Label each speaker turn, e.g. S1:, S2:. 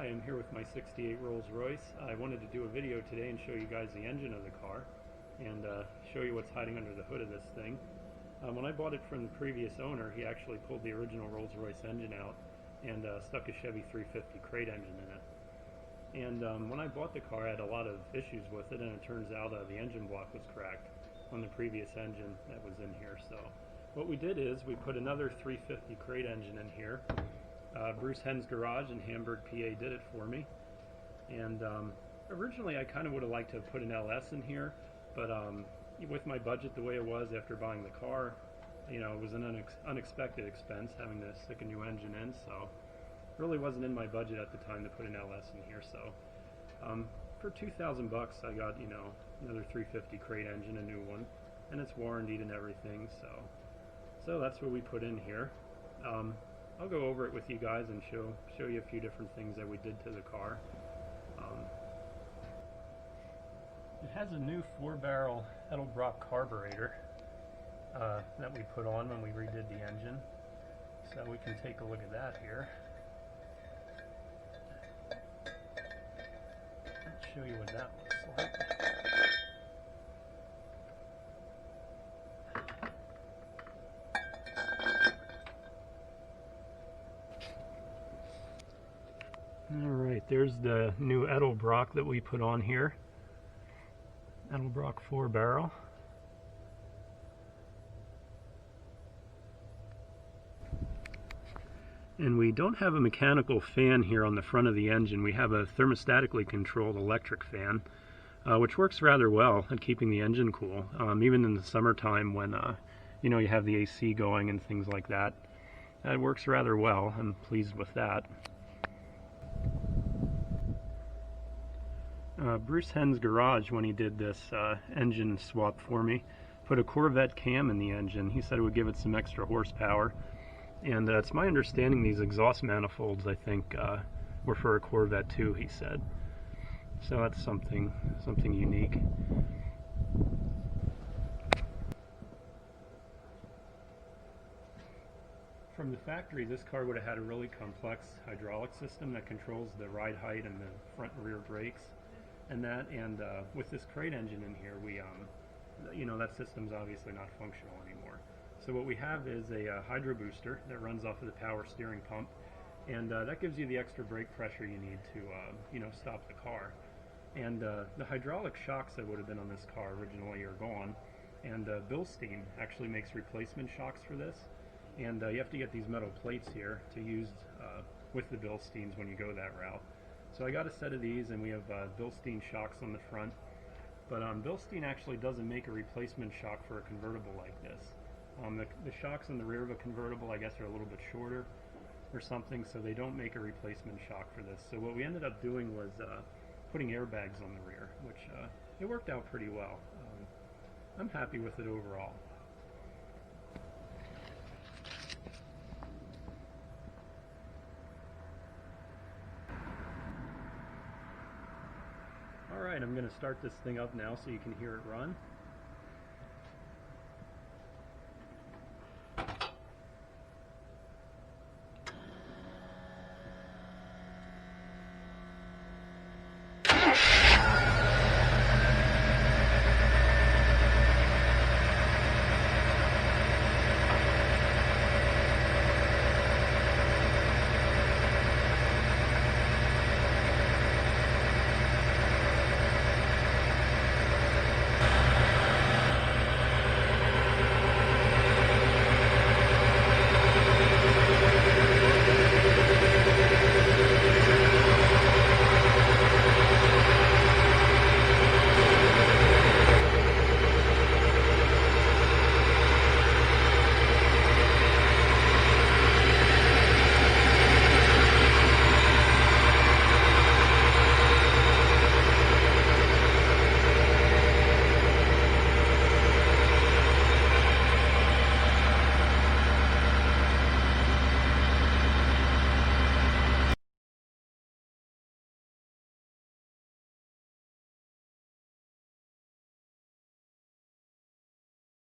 S1: Hi, I'm here with my 68 Rolls-Royce. I wanted to do a video today and show you guys the engine of the car and show you what's hiding under the hood of this thing. When I bought it from the previous owner, he actually pulled the original Rolls-Royce engine out and stuck a Chevy 350 crate engine in it. And when I bought the car, I had a lot of issues with it, and it turns out the engine block was cracked on the previous engine that was in here. So what we did is we put another 350 crate engine in here. Bruce Henn's garage in Hamburg PA did it for me, and originally I kind of would have liked to have put an LS in here, but with my budget the way it was after buying the car, you know, it was an unexpected expense having to stick a new engine in, so it really wasn't in my budget at the time to put an LS in here. So for $2,000 I got, you know, another 350 crate engine, a new one, and it's warranted and everything, so that's what we put in here. I'll go over it with you guys and show you a few different things that we did to the car. It has a new 4-barrel Edelbrock carburetor that we put on when we redid the engine. So we can take a look at that here. Let's show you what that looks like. Alright, there's the new Edelbrock that we put on here. Edelbrock 4-barrel. And we don't have a mechanical fan here on the front of the engine. We have a thermostatically controlled electric fan, which works rather well at keeping the engine cool, even in the summertime when you know, you have the AC going and things like that. That works rather well. I'm pleased with that. Bruce Henn's garage, when he did this engine swap for me, put a Corvette cam in the engine. He said it would give it some extra horsepower, and it's my understanding these exhaust manifolds, I think, were for a Corvette too, he said. So that's something unique. From the factory, this car would have had a really complex hydraulic system that controls the ride height and the front and rear brakes and that, and with this crate engine in here, we you know, that system's obviously not functional anymore. So what we have is a hydro booster that runs off of the power steering pump, and that gives you the extra brake pressure you need to you know, stop the car. And the hydraulic shocks that would have been on this car originally are gone, and Bilstein actually makes replacement shocks for this, and you have to get these metal plates here to use with the Bilsteins when you go that route. So I got a set of these, and we have Bilstein shocks on the front, but Bilstein actually doesn't make a replacement shock for a convertible like this. The shocks in the rear of a convertible, I guess, are a little bit shorter or something, so they don't make a replacement shock for this. So what we ended up doing was putting airbags on the rear, which it worked out pretty well. I'm happy with it overall. Alright, I'm going to start this thing up now so you can hear it run.